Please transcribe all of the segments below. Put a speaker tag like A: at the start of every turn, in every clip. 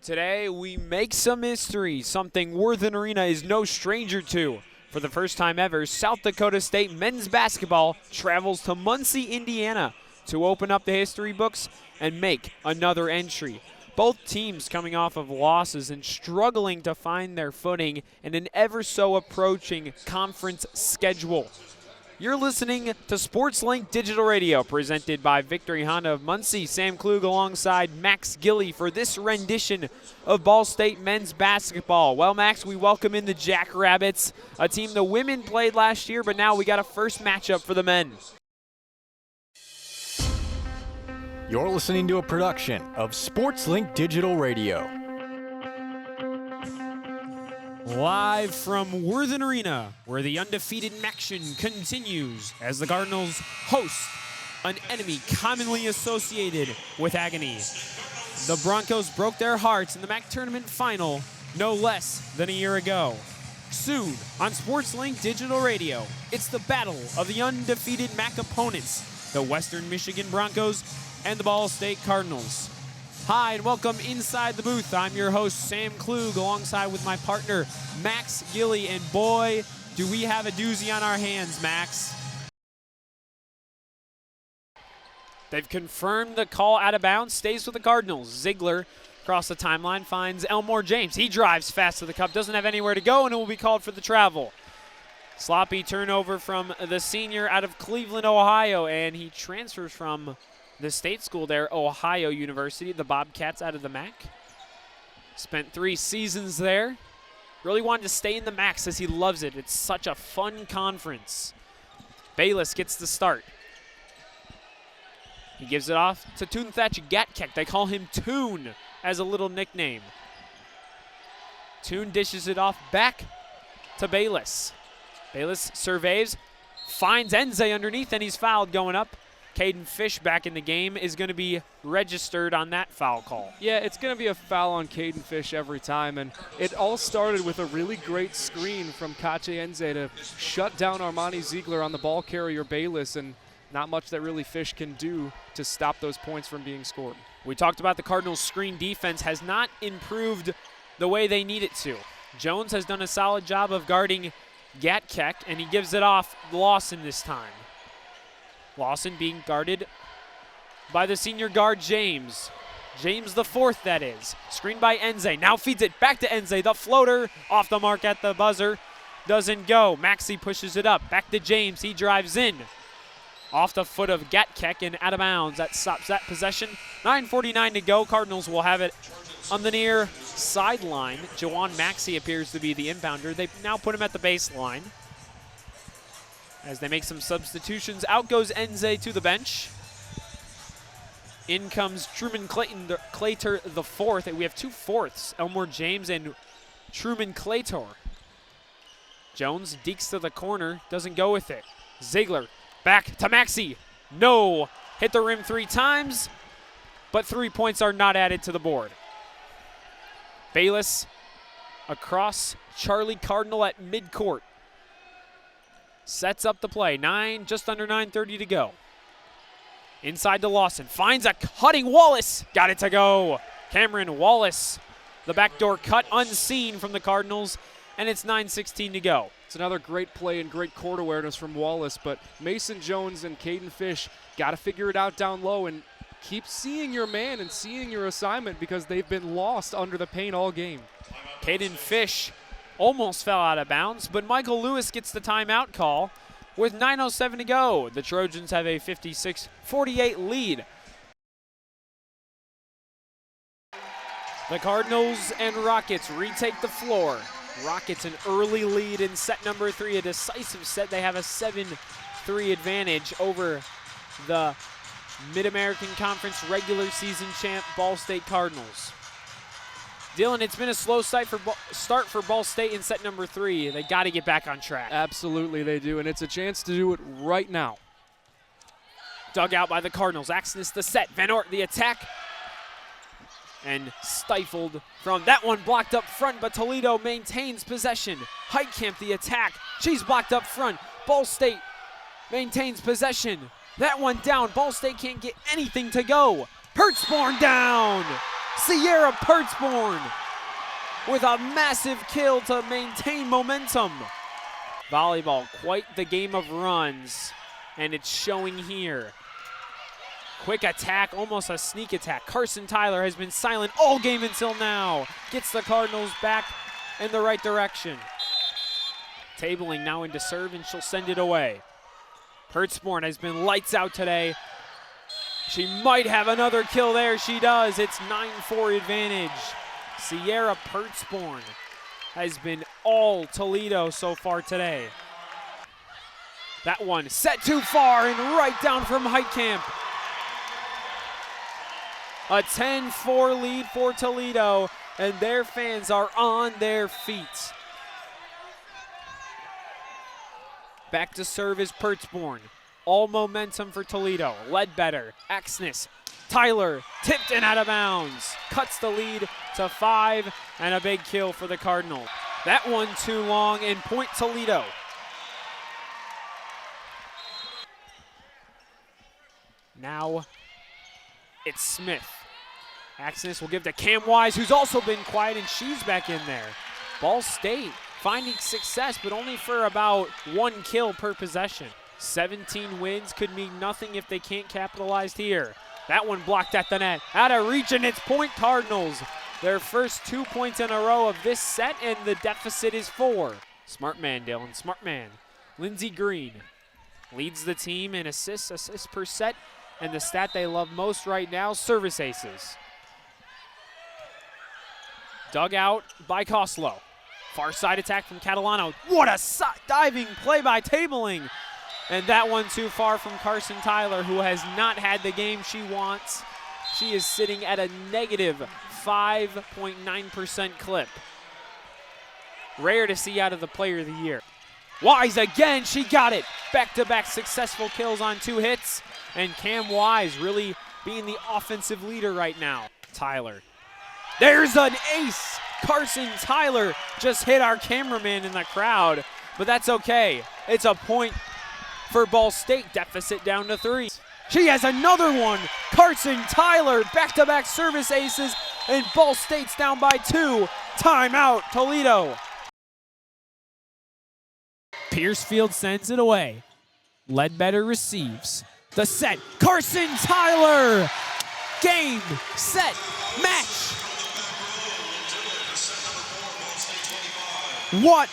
A: Today, we make some history, something Worthen Arena is no stranger to. For the first time ever, South Dakota State men's basketball travels to Muncie, Indiana to open up the history books and make another entry. Both teams coming off of losses and struggling to find their footing in an ever so approaching conference schedule. You're listening to SportsLink Digital Radio, presented by Victory Honda of Muncie. Sam Klug alongside Max Gilley for this rendition of Ball State men's basketball. Well, Max, we welcome in the Jackrabbits, a team the women played last year, but now we got a first matchup for the men.
B: You're listening to a production of SportsLink Digital Radio.
A: Live from Worthen Arena, where the undefeated action continues as the Cardinals host an enemy commonly associated with agony. The Broncos broke their hearts in the MAC tournament final no less than a year ago. Soon on SportsLink Digital Radio, it's the battle of the undefeated MAC opponents, the Western Michigan Broncos and the Ball State Cardinals. Hi, and welcome inside the booth. I'm your host, Sam Klug, alongside with my partner, Max Gilley. And boy, do we have a doozy on our hands, Max. They've confirmed the call out of bounds, stays with the Cardinals. Ziegler across the timeline finds Elmore James. He drives fast to the cup, doesn't have anywhere to go, and it will be called for the travel. Sloppy turnover from the senior out of Cleveland, Ohio, and he transfers from the state school there, Ohio University, the Bobcats out of the MAC. Spent 3 seasons there. Really wanted to stay in the MAC, says he loves it. It's such a fun conference. Bayless gets the start. He gives it off to Toon-Thatch Gatkek. They call him Toon as a little nickname. Toon dishes it off back to Bayless. Bayless surveys, finds Enze underneath, and he's fouled going up. Caden Fish back in the game is going to be registered on that foul call.
C: Yeah, it's going to be a foul on Caden Fish every time, and it all started with a really great screen from Kache Enze to shut down Armani Ziegler on the ball carrier Bayless, and not much that really Fish can do to stop those points from being scored.
A: We talked about the Cardinals' screen defense has not improved the way they need it to. Jones has done a solid job of guarding Gatkek, and he gives it off Lawson this time. Lawson being guarded by the senior guard, James. James the fourth, that is. Screened by Enze. Now feeds it back to Enze. The floater off the mark at the buzzer. Doesn't go. Maxey pushes it up. Back to James. He drives in. Off the foot of Gatkek and out of bounds. That stops that possession. 9:49 to go. Cardinals will have it on the near sideline. Jawan Maxey appears to be the inbounder. They now put him at the baseline. As they make some substitutions, out goes Enze to the bench. In comes Truman Claytor the fourth, and we have 2 fourths, Elmore James and Truman Claytor. Jones dekes to the corner, doesn't go with it. Ziegler back to Maxey. No, hit the rim 3 times, but 3 points are not added to the board. Bayless across Charlie Cardinal at midcourt. Sets up the play. Just under 9:30 to go. Inside to Lawson. Finds a cutting Wallace. Got it to go. Cameron Wallace. The backdoor cut unseen from the Cardinals, and it's 9:16 to go.
C: It's another great play and great court awareness from Wallace, but Mason Jones and Caden Fish got to figure it out down low and keep seeing your man and seeing your assignment, because they've been lost under the paint all game.
A: Caden Fish almost fell out of bounds, but Michael Lewis gets the timeout call with 9:07 to go. The Trojans have a 56-48 lead. The Cardinals and Rockets retake the floor. Rockets an early lead in set number 3, a decisive set. They have a 7-3 advantage over the Mid-American Conference regular season champ Ball State Cardinals. Dylan, it's been a slow start for Ball State in set number 3. They got to get back on track.
C: Absolutely they do, and it's a chance to do it right now.
A: Dug out by the Cardinals. Axness the set. Van Ort the attack. And stifled from that one, blocked up front, but Toledo maintains possession. Heitkamp the attack. She's blocked up front. Ball State maintains possession. That one down. Ball State can't get anything to go. Hertzborn down. Sierra Pertzborn with a massive kill to maintain momentum. Volleyball, quite the game of runs, and it's showing here. Quick attack, almost a sneak attack. Carson Tyler has been silent all game until now. Gets the Cardinals back in the right direction. Tabling now into serve, and she'll send it away. Pertzborn has been lights out today. She might have another kill there. She does. It's 9-4 advantage. Sierra Pertzborn has been all Toledo so far today. That one set too far and right down from Heitkamp. A 10-4 lead for Toledo, and their fans are on their feet. Back to serve is Pertzborn. All momentum for Toledo. Ledbetter, Exness, Tyler, tipped and out of bounds. Cuts the lead to 5, and a big kill for the Cardinals. That one too long, and point Toledo. Now it's Smith. Exness will give to Cam Wise, who's also been quiet, and she's back in there. Ball State finding success, but only for about 1 kill per possession. 17 wins could mean nothing if they can't capitalize here. That one blocked at the net. Out of reach, and it's point Cardinals. Their first 2 points in a row of this set, and the deficit is 4. Smart man, Dylan, smart man. Lindsey Green leads the team in assists per set, and the stat they love most right now, service aces. Dug out by Koslow. Far side attack from Catalano. What a diving play by Tabling. And that one too far from Carson Tyler, who has not had the game she wants. She is sitting at a negative 5.9% clip. Rare to see out of the player of the year. Wise again, she got it. Back-to-back successful kills on 2 hits. And Cam Wise really being the offensive leader right now. Tyler. There's an ace. Carson Tyler just hit our cameraman in the crowd, but that's okay. It's a point for Ball State, deficit down to 3. She has another one. Carson Tyler, back-to-back service aces, and Ball State's down by 2. Timeout, Toledo. Piercefield sends it away. Ledbetter receives. The set, Carson Tyler. Game, set, match. What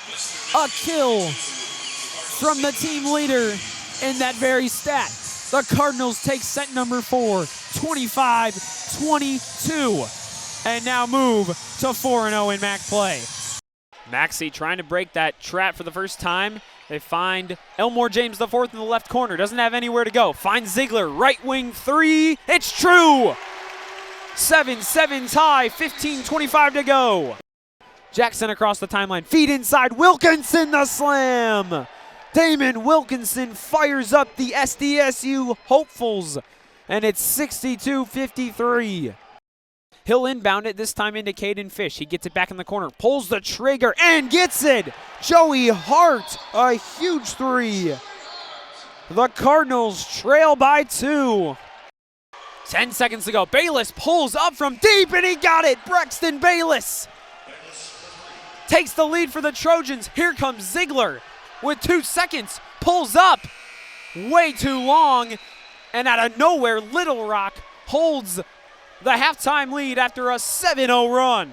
A: a kill from the team leader in that very stat. The Cardinals take set number 4, 25-22, and now move to 4-0 in MAC play. Maxey trying to break that trap for the first time. They find Elmore James IV in the left corner. Doesn't have anywhere to go. Finds Ziegler, right wing 3. It's true! 7-7 tie, 15:25 to go. Jackson across the timeline. Feed inside. Wilkinson the slam. Damon Wilkinson fires up the SDSU hopefuls, and it's 62-53. He'll inbound it, this time into Caden Fish. He gets it back in the corner, pulls the trigger, and gets it! Joey Hart, a huge 3. The Cardinals trail by 2. 10 seconds to go. Bayless pulls up from deep, and he got it! Braxton Bayless takes the lead for the Trojans. Here comes Ziegler with 2 seconds. Pulls up way too long. And out of nowhere, Little Rock holds the halftime lead after a 7-0 run.